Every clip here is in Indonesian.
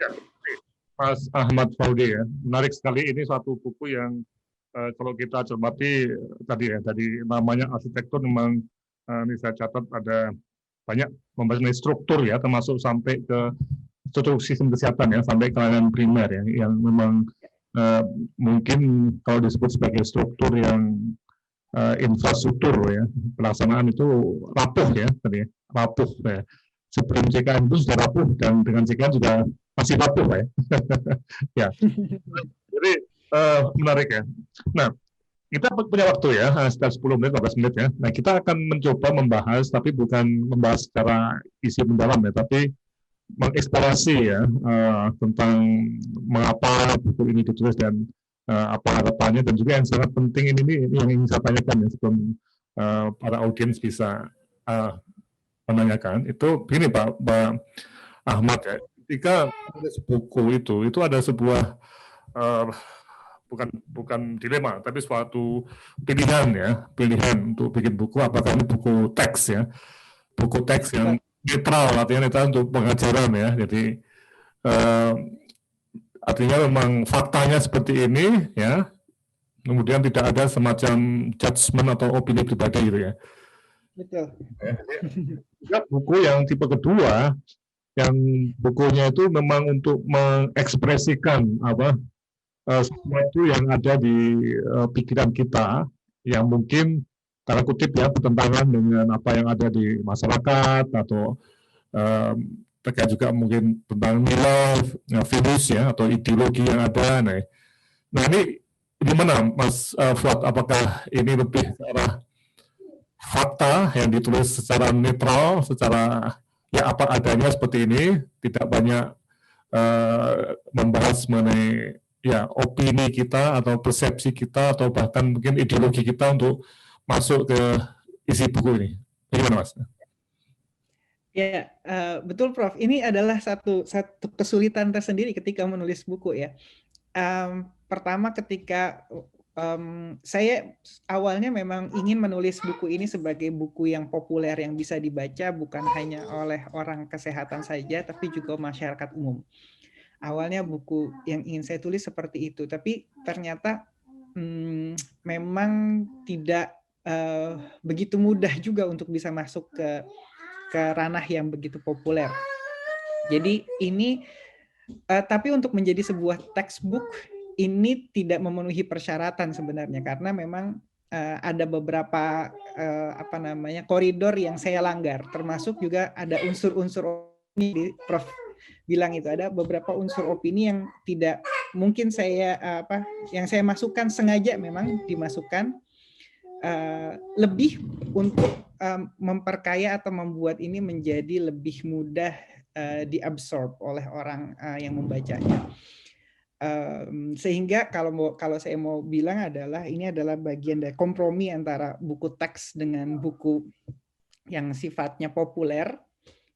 Ya, Mas Ahmad Faudi ya, menarik sekali. Ini suatu buku yang kalau kita cermati tadi namanya arsitektur memang ini saya catat ada banyak membahas mengenai struktur ya, termasuk sampai ke struktur sistem kesehatan ya, sampai ke layanan primer ya, yang memang mungkin kalau disebut sebagai struktur yang infrastruktur ya, pelaksanaan itu rapuh ya, tadi rapuh ya. Sebelum CKN itu sudah rapuh dan dengan CKN juga masih rapuh ya. Ya, jadi menarik ya. Nah, kita punya waktu ya, sekitar 10 menit, 15 menit ya. Nah, kita akan mencoba membahas, tapi bukan membahas secara isi mendalam ya, tapi mengeksplorasi ya tentang mengapa buku ini ditulis dan apa harapannya, dan juga yang sangat penting ini yang ingin saya tanyakan ya sebelum para audiens bisa menanyakan itu begini Pak Ahmad ya, ketika menulis buku itu ada sebuah bukan dilema tapi suatu pilihan untuk bikin buku, apakah ini buku teks ya, buku teks yang netral, artinya netral untuk pengajaran ya, jadi artinya memang faktanya seperti ini ya, kemudian tidak ada semacam judgement atau opini pribadi gitu ya. Betul. Juga buku yang tipe kedua, yang bukunya itu memang untuk mengekspresikan sesuatu yang ada di pikiran kita, yang mungkin tanda kutip ya bertentangan dengan apa yang ada di masyarakat, atau terkait juga mungkin tentang nilai virus ya, atau ideologi yang ada. Nah ini gimana Mas Fuad, apakah ini lebih ke arah fakta yang ditulis secara netral, secara ya apa adanya seperti ini, tidak banyak membahas mengenai ya opini kita atau persepsi kita atau bahkan mungkin ideologi kita untuk masuk ke isi buku ini. Bagaimana Mas? Ya, betul Prof. Ini adalah satu kesulitan tersendiri ketika menulis buku ya. Pertama ketika saya awalnya memang ingin menulis buku ini sebagai buku yang populer yang bisa dibaca bukan hanya oleh orang kesehatan saja, tapi juga masyarakat umum. Awalnya buku yang ingin saya tulis seperti itu, tapi ternyata memang tidak begitu mudah juga untuk bisa masuk ke ranah yang begitu populer. Jadi ini, tapi untuk menjadi sebuah textbook ini tidak memenuhi persyaratan sebenarnya, karena memang ada beberapa koridor yang saya langgar, termasuk juga ada unsur-unsur opini, Prof bilang itu ada beberapa unsur opini yang tidak mungkin yang saya masukkan sengaja memang dimasukkan lebih untuk memperkaya atau membuat ini menjadi lebih mudah diabsorb oleh orang yang membacanya. Sehingga kalau saya mau bilang adalah ini adalah bagian dari kompromi antara buku teks dengan buku yang sifatnya populer,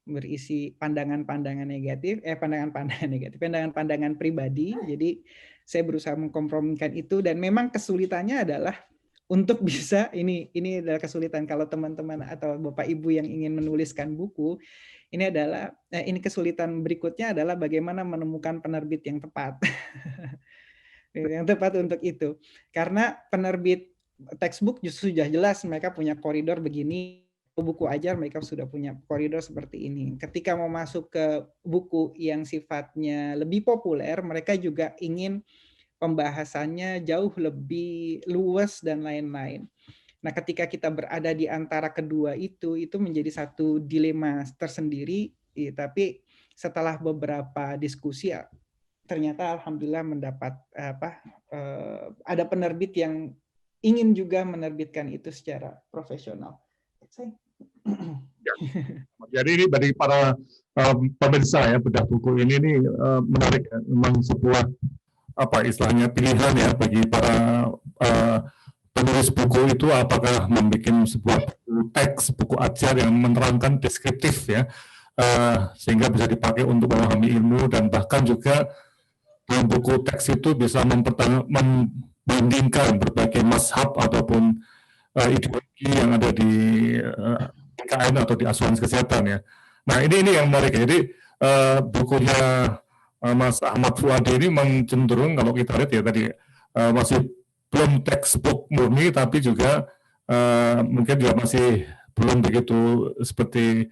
berisi pandangan-pandangan negatif, pandangan-pandangan pribadi. Jadi saya berusaha mengkompromikan itu, dan memang kesulitannya adalah untuk bisa ini adalah kesulitan kalau teman-teman atau Bapak Ibu yang ingin menuliskan buku. Ini adalah ini kesulitan berikutnya adalah bagaimana menemukan penerbit yang tepat. Yang tepat untuk itu. Karena penerbit textbook justru sudah jelas mereka punya koridor begini, buku ajar mereka sudah punya koridor seperti ini. Ketika mau masuk ke buku yang sifatnya lebih populer, mereka juga ingin pembahasannya jauh lebih luas dan lain-lain. Nah, ketika kita berada di antara kedua itu menjadi satu dilema tersendiri. Tapi setelah beberapa diskusi, ternyata alhamdulillah mendapat ada penerbit yang ingin juga menerbitkan itu secara profesional. Ya. Jadi ini bagi para pemirsa ya, bedah buku ini menarik ya. Memang sebuah istilahnya pilihan ya bagi para penulis buku itu, apakah membuat sebuah buku teks, buku ajar yang menerangkan deskriptif ya, sehingga bisa dipakai untuk memahami ilmu, dan bahkan juga dalam buku teks itu bisa membandingkan berbagai mazhab ataupun ideologi yang ada di PKN atau di asuransi kesehatan ya. Nah ini yang menarik. Jadi bukunya Mas Ahmad Fuadi ini memang cenderung kalau kita lihat ya tadi masih belum textbook murni, tapi juga mungkin juga masih belum begitu seperti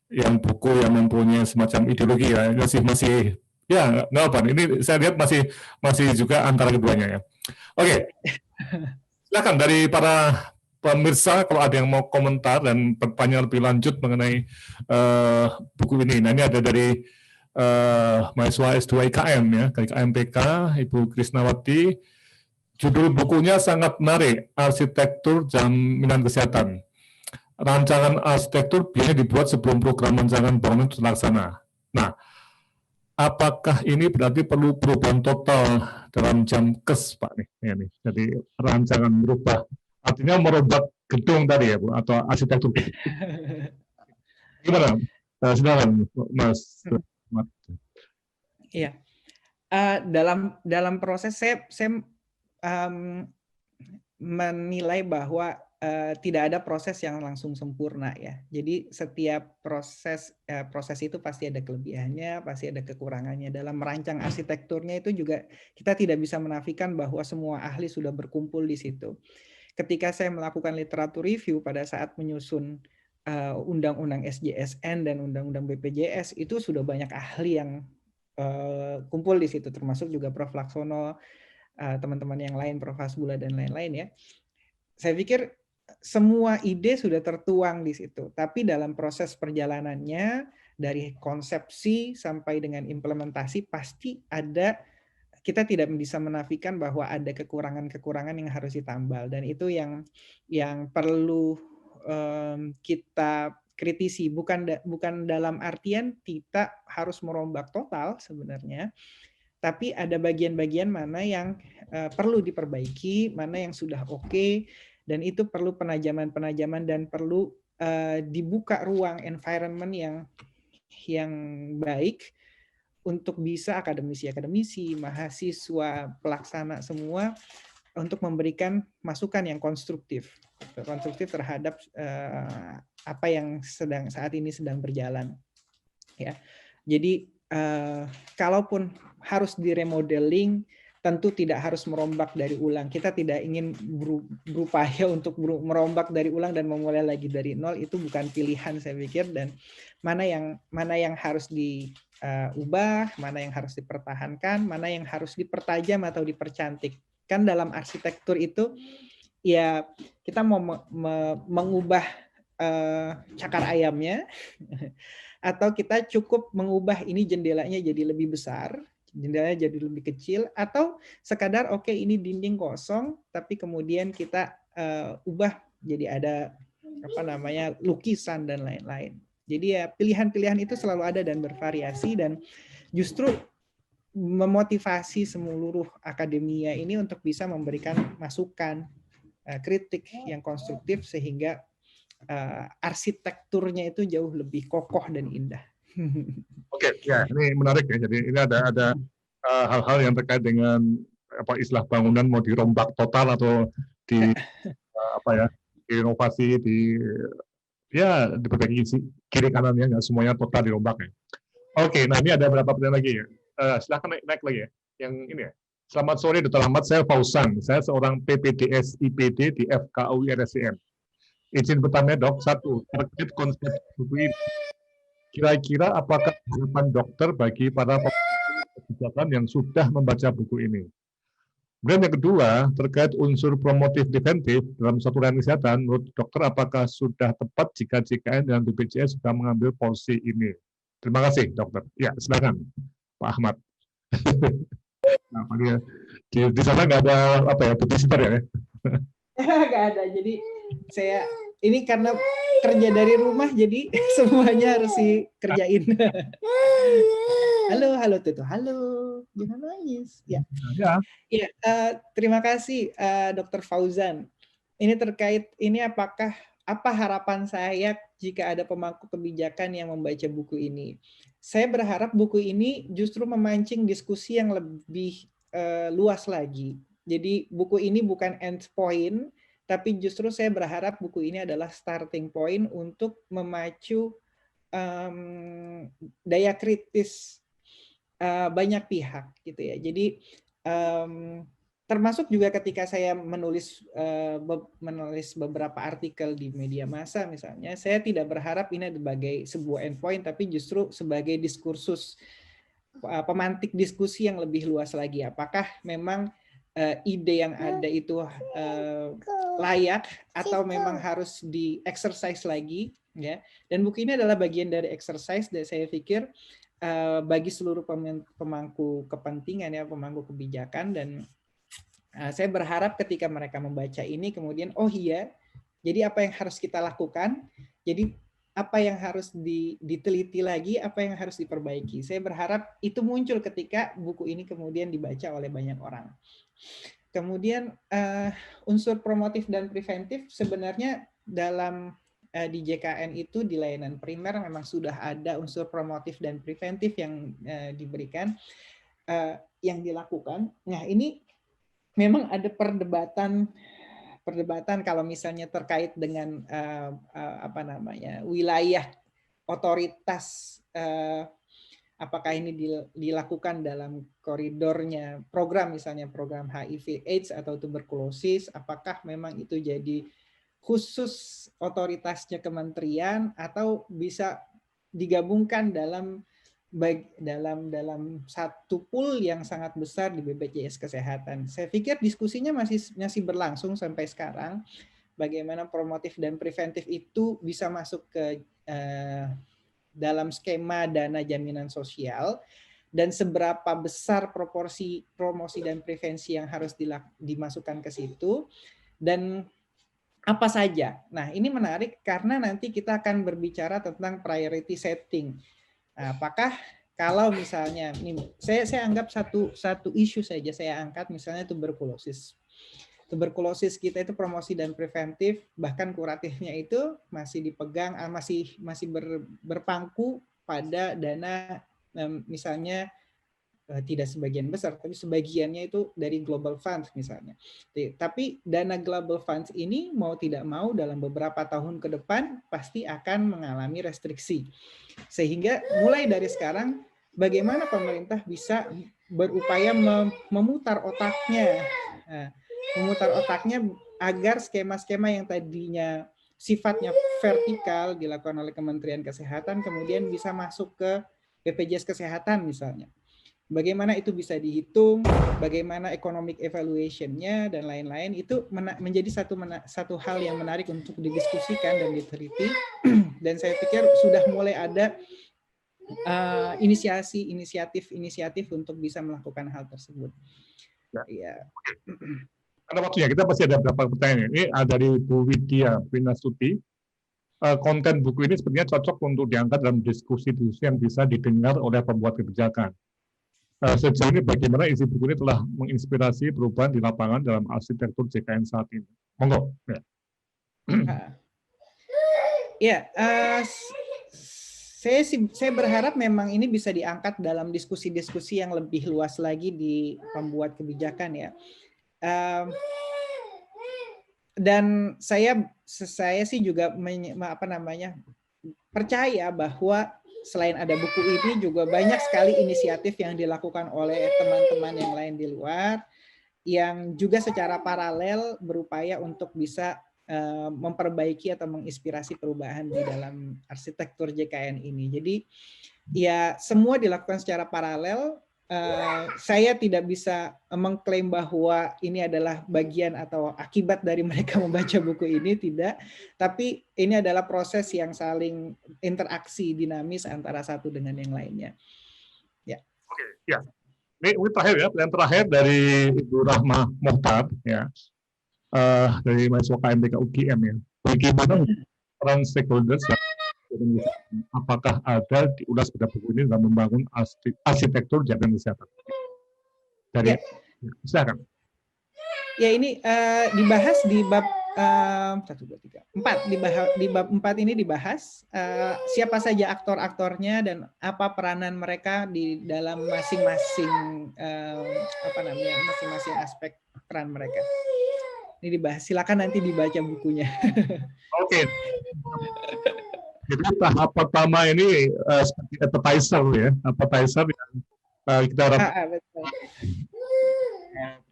yang buku yang mempunyai semacam ideologi ya, masih masih ya nggak apa. Ini saya lihat masih masih juga antara keduanya ya. Oke, silakan dari para pemirsa kalau ada yang mau komentar dan bertanya lebih lanjut mengenai buku ini. Nah, ini ada dari mahasiswa S2 IKM ya, IKMPK, Ibu Krisnawati. Judul bukunya sangat menarik, Arsitektur Jaminan Kesehatan. Rancangan arsitektur biasanya dibuat sebelum program rancangan bangunan terlaksana. Nah, apakah ini berarti perlu perubahan total dalam Jamkes, Pak nih? Ya, nih. Jadi rancangan merubah, artinya merubah gedung tadi ya, Bu, atau arsitektur gedung. Gimana? Silakan, Mas. Iya. Dalam proses saya menilai bahwa tidak ada proses yang langsung sempurna ya. Jadi setiap proses itu pasti ada kelebihannya, pasti ada kekurangannya. Dalam merancang arsitekturnya itu juga kita tidak bisa menafikan bahwa semua ahli sudah berkumpul di situ. Ketika saya melakukan literatur review pada saat menyusun Undang-Undang SJSN dan Undang-Undang BPJS, itu sudah banyak ahli yang kumpul di situ, termasuk juga Prof. Laksono, teman-teman yang lain, Prof. Hasbula dan lain-lain ya. Saya pikir semua ide sudah tertuang di situ, tapi dalam proses perjalanannya dari konsepsi sampai dengan implementasi pasti ada, kita tidak bisa menafikan bahwa ada kekurangan-kekurangan yang harus ditambal, dan itu yang perlu kita kritisi, bukan dalam artian kita harus merombak total sebenarnya, tapi ada bagian-bagian mana yang perlu diperbaiki, mana yang sudah oke, dan itu perlu penajaman-penajaman dan perlu dibuka ruang environment yang baik untuk bisa akademisi-akademisi, mahasiswa, pelaksana semua untuk memberikan masukan yang konstruktif terhadap apa yang saat ini sedang berjalan. Ya, jadi kalaupun harus diremodeling, tentu tidak harus merombak dari ulang. Kita tidak ingin berupaya untuk merombak dari ulang dan memulai lagi dari nol. Itu bukan pilihan saya pikir. Dan mana yang harus diubah, mana yang harus dipertahankan, mana yang harus dipertajam atau dipercantik. Kan dalam arsitektur itu ya kita mau mengubah cakar ayamnya, atau kita cukup mengubah ini jendelanya jadi lebih besar, jendelanya jadi lebih kecil, atau sekadar oke, ini dinding kosong tapi kemudian kita ubah jadi ada lukisan dan lain-lain. Jadi ya pilihan-pilihan itu selalu ada dan bervariasi, dan justru memotivasi seluruh akademia ini untuk bisa memberikan masukan, kritik yang konstruktif sehingga arsitekturnya itu jauh lebih kokoh dan indah. Oke, ya ini menarik ya. Jadi ini ada hal-hal yang terkait dengan istilah bangunan mau dirombak total atau di diinovasi, diperbaiki kiri kanannya, nggak semuanya total dirombak ya. Oke, nah ini ada beberapa pertanyaan lagi ya. Silahkan naik lagi ya. Yang ini ya. Selamat sore Dr. Ahmad, saya Fauzan. Saya seorang PPDS IPD di FKUI RSCM. Izin bertanya dok, satu, terkait konsep buku ini. Kira-kira apakah harapan dokter bagi para kebijakan yang sudah membaca buku ini? Kemudian yang kedua, terkait unsur promotif preventif dalam suatu layanan kesehatan, menurut dokter apakah sudah tepat jika JKN dan BPJS sudah mengambil porsi ini? Terima kasih dokter. Ya, silakan Pak Ahmad. Nah, di sana nggak ada babysitter ya? Nggak ada. Jadi saya ini karena kerja dari rumah, jadi semuanya harus dikerjain. Halo Tutu, halo, jangan nangis. Ya, terima kasih Dr. Fauzan. Ini terkait ini apa harapan saya jika ada pemangku kebijakan yang membaca buku ini? Saya berharap buku ini justru memancing diskusi yang lebih luas lagi. Jadi buku ini bukan end point, tapi justru saya berharap buku ini adalah starting point untuk memacu daya kritis banyak pihak gitu ya. Jadi termasuk juga ketika saya menulis beberapa artikel di media massa misalnya, saya tidak berharap ini sebagai sebuah endpoint, tapi justru sebagai diskursus, pemantik diskusi yang lebih luas lagi. Apakah memang ide yang ada itu layak atau memang harus di-exercise lagi, ya. Dan buku ini adalah bagian dari exercise, dan saya pikir bagi seluruh pemangku kepentingan, ya, pemangku kebijakan. Dan saya berharap ketika mereka membaca ini kemudian, oh iya, jadi apa yang harus kita lakukan, jadi apa yang harus diteliti lagi, apa yang harus diperbaiki. Saya berharap itu muncul ketika buku ini kemudian dibaca oleh banyak orang. Kemudian unsur promotif dan preventif sebenarnya dalam di JKN itu, di layanan primer memang sudah ada unsur promotif dan preventif yang diberikan, yang dilakukan. Nah, ini memang ada perdebatan kalau misalnya terkait dengan wilayah otoritas, apakah ini dilakukan dalam koridornya program, misalnya program HIV/AIDS atau tuberkulosis, apakah memang itu jadi khusus otoritasnya kementerian atau bisa digabungkan dalam satu pool yang sangat besar di BPJS Kesehatan. Saya pikir diskusinya masih berlangsung sampai sekarang, bagaimana promotif dan preventif itu bisa masuk ke dalam skema dana jaminan sosial, dan seberapa besar proporsi promosi dan prevensi yang harus dimasukkan ke situ, dan apa saja. Nah, ini menarik karena nanti kita akan berbicara tentang priority setting. Apakah kalau misalnya, saya anggap satu isu saja saya angkat, misalnya tuberkulosis. Tuberkulosis kita itu promosi dan preventif, bahkan kuratifnya itu masih dipegang, masih berpangku pada dana, misalnya tidak sebagian besar, tapi sebagiannya itu dari Global Funds misalnya. Tapi dana Global Funds ini mau tidak mau dalam beberapa tahun ke depan pasti akan mengalami restriksi. Sehingga mulai dari sekarang bagaimana pemerintah bisa berupaya memutar otaknya agar skema-skema yang tadinya sifatnya vertikal dilakukan oleh Kementerian Kesehatan kemudian bisa masuk ke BPJS Kesehatan misalnya. Bagaimana itu bisa dihitung, bagaimana economic evaluation-nya, dan lain-lain, itu menjadi satu hal yang menarik untuk didiskusikan dan diteliti. Dan saya pikir sudah mulai ada inisiatif untuk bisa melakukan hal tersebut. Ya. Karena waktunya kita pasti ada beberapa pertanyaan. Ini dari Bu Widya Winasuti. Konten buku ini sebenarnya cocok untuk diangkat dalam diskusi-diskusi yang bisa didengar oleh pembuat kebijakan. Sejauh ini bagaimana isi buku ini telah menginspirasi perubahan di lapangan dalam arsitektur JKN saat ini? Monggo. Ya, saya berharap memang ini bisa diangkat dalam diskusi-diskusi yang lebih luas lagi di pembuat kebijakan, ya. Dan saya sih juga percaya bahwa selain ada buku ini juga banyak sekali inisiatif yang dilakukan oleh teman-teman yang lain di luar yang juga secara paralel berupaya untuk bisa memperbaiki atau menginspirasi perubahan di dalam arsitektur JKN ini. Jadi ya semua dilakukan secara paralel. Saya tidak bisa mengklaim bahwa ini adalah bagian atau akibat dari mereka membaca buku ini, tidak. Tapi ini adalah proses yang saling interaksi dinamis antara satu dengan yang lainnya. Ya. Oke, ya. Ini terakhir ya, yang terakhir dari Ibu Rahma Mohtar, ya, dari mahasiswa KMTK UGM, ya. Bagaimana peran stakeholders? Apakah ada diulas pada buku ini dalam membangun arsitektur jaminan kesehatan? Dari silakan. Ya, ini dibahas di bab 1, 2, 3, 4. Di bab 4 ini dibahas siapa saja aktor-aktornya dan apa peranan mereka di dalam masing-masing masing-masing aspek peran mereka. Ini dibahas. Silakan nanti dibaca bukunya. Oke. Jadi tahap pertama ini seperti appetizer, ya, appetizer yang Kita harap Betul.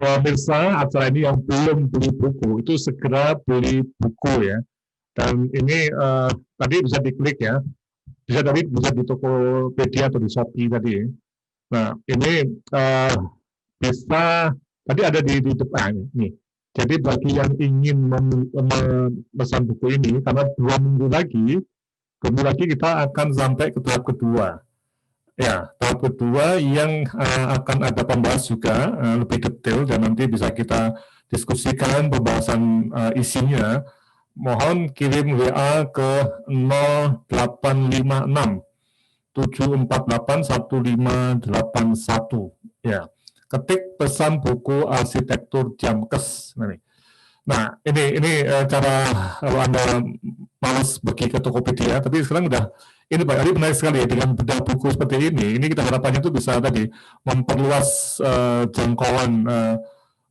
pemirsa acara ini yang belum beli buku itu segera beli buku ya. Dan ini tadi bisa diklik ya, bisa di Tokopedia atau di Shopee tadi. Nah ini bisa tadi ada di depan nih. Jadi bagi yang ingin memesan buku ini, karena 2 minggu lagi kita akan sampai ke tahap kedua. Ya, tahap kedua yang akan ada pembahas juga lebih detail dan nanti bisa kita diskusikan pembahasan isinya. Mohon kirim WA ke 0856 748 1581. Ya, ketik pesan buku arsitektur Jamkes. Nah, ini cara kalau Anda malas pergi ke Tokopedia, tapi sekarang udah ini Pak Ari menarik sekali ya dengan bedah buku seperti ini. Ini kita harapannya itu bisa tadi memperluas jangkauan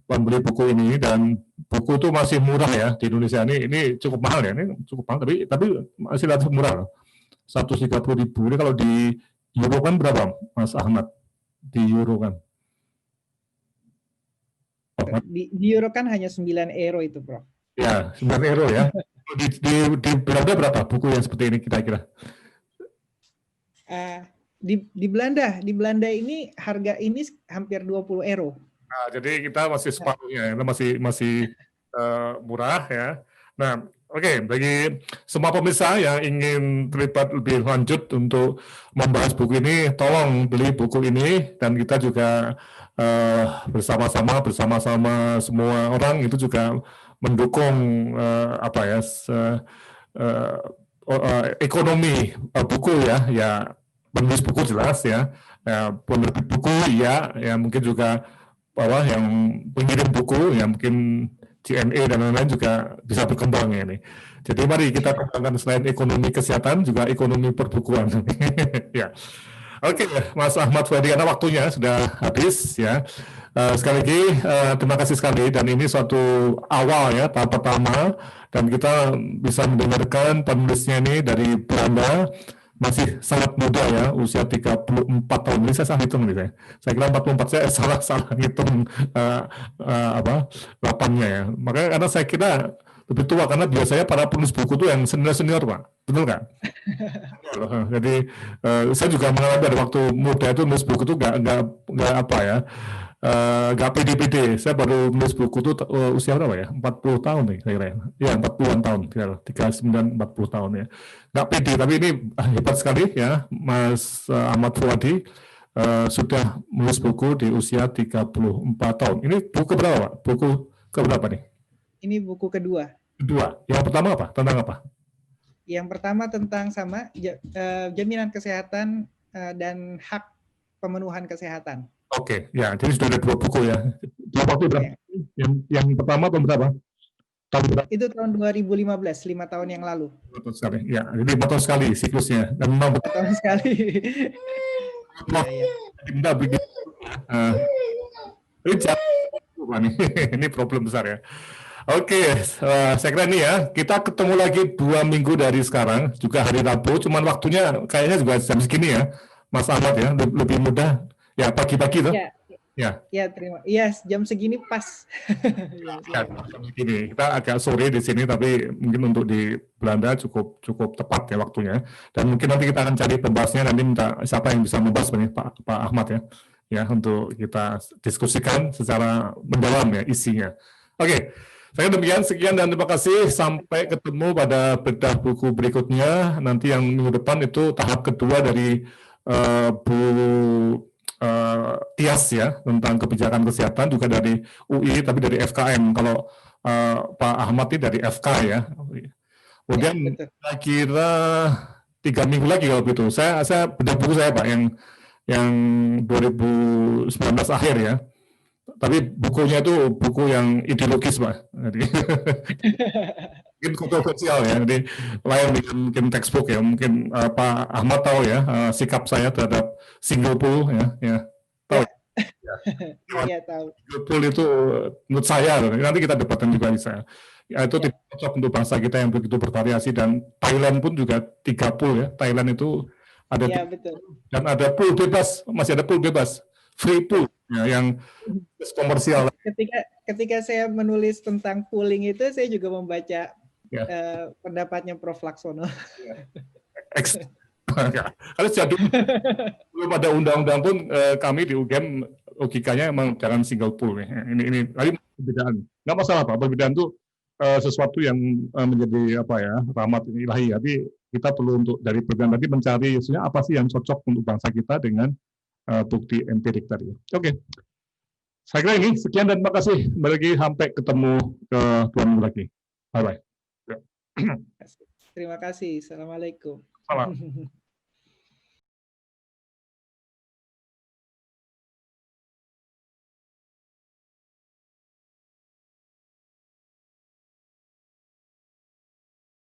pembeli buku ini, dan buku itu masih murah ya di Indonesia. Ini cukup mahal ya, ini cukup mahal tapi masih relatif murah loh. 130.000 ini kalau di euro kan berapa, Mas Ahmad? Di euro kan? Di euro kan hanya 9 euro itu, Prof. Ya, 9 euro ya. Di Belanda berapa buku yang seperti ini kira-kira? Di Belanda ini harga ini hampir 20 euro. Nah, jadi kita masih separuhnya, kita masih murah ya. Nah, oke, bagi semua pemirsa yang ingin terlibat lebih lanjut untuk membahas buku ini, tolong beli buku ini, dan kita juga bersama-sama semua orang itu juga mendukung ekonomi buku ya penulis buku jelas ya, penerbit buku ya mungkin juga bahwa yang pengirim buku ya mungkin CNA dan lain-lain juga bisa berkembang ya ini. Jadi mari kita kembangkan selain ekonomi kesehatan juga ekonomi perbukuan. Ya. Oke, Mas Ahmad Fuadi, karena waktunya sudah habis ya. Sekali lagi terima kasih sekali, dan ini suatu awal ya, tahap pertama, dan kita bisa mendengarkan penulisnya ini dari Belanda, masih sangat muda ya, usia 34 tahun. Ini saya salah hitung nih saya kira 44, saya salah hitung 8-nya ya. Makanya karena saya kira lebih tua, karena biasanya para penulis buku itu yang senior Pak, betul nggak? Jadi saya juga mengalami pada waktu muda itu nulis buku itu nggak apa ya, nggak pede-pede. Saya baru nulis buku itu usia berapa ya? 40 tahun nih kira-kira. Ya 40-an tahun, 39 40 tahun ya. Nggak pede, tapi ini hebat sekali ya, Mas Ahmad Fuadi sudah menulis buku di usia 34 tahun. Ini buku berapa Pak? Buku keberapa nih? Ini buku kedua. Kedua. Yang pertama apa? Tentang apa? Yang pertama tentang jaminan kesehatan dan hak pemenuhan kesehatan. Oke, ya, jadi sudah ada 2 buku ya. Waktu berapa? Yang pertama tahun berapa? Itu tahun 2015, 5 tahun yang lalu. 5 tahun sekali. Ya, jadi 5 tahun sekali siklusnya. Dan memang 5 tahun sekali. Tidak begitu. Ini problem besar ya. Oke, saya kira ini ya, kita ketemu lagi 2 minggu dari sekarang, juga hari Rabu, cuman waktunya kayaknya juga jam segini ya, Mas Ahmad ya, lebih mudah, ya pagi-pagi tuh. Ya, terima. Iya, jam segini pas. Ya, jam segini, kita agak sore di sini, tapi mungkin untuk di Belanda cukup tepat ya waktunya, dan mungkin nanti kita akan cari pembahasnya, nanti minta siapa yang bisa membahas ini, Pak Ahmad ya, untuk kita diskusikan secara mendalam ya isinya. Oke. Saya demikian, sekian dan terima kasih. Sampai ketemu pada bedah buku berikutnya. Nanti yang minggu depan itu tahap kedua dari Bu Tias ya, tentang kebijakan kesehatan, juga dari UI, tapi dari FKM. Kalau Pak Ahmad ini dari FK ya. Kemudian kira 3 minggu lagi kalau begitu. Saya bedah buku saya Pak, yang 2019 akhir ya. Tapi bukunya itu buku yang ideologis Pak, jadi mungkin kontroversial ya, jadi lain bikin textbook ya. Mungkin Pak Ahmad tahu ya sikap saya terhadap single pool ya tahu. Iya tahu. Single pool itu menurut saya, nanti kita debatkan juga bisa. Ya, itu tidak cocok untuk bangsa kita yang begitu bervariasi, dan Thailand pun juga 3 pool ya. Thailand itu ada ya, betul. Dan ada pool bebas, masih ada pool bebas. free pool ya, yang komersial. Ketika saya menulis tentang pooling itu, saya juga membaca Ya. pendapatnya Prof. Laksono. Kalau jadul belum ada undang-undang pun kami di UGM logikanya emang jangan single pool. Ini perbedaan. Nggak masalah Pak, perbedaan itu sesuatu yang menjadi apa ya, rahmat ilahi. Tapi kita perlu untuk dari perbedaan tadi mencari sebenarnya apa sih yang cocok untuk bangsa kita dengan bukti empirik tadi. Oke. Saya kira ini sekian dan terima kasih. Kembali sampai ketemu ke 2 minggu lagi. Bye bye. Terima kasih. Assalamualaikum. Salam.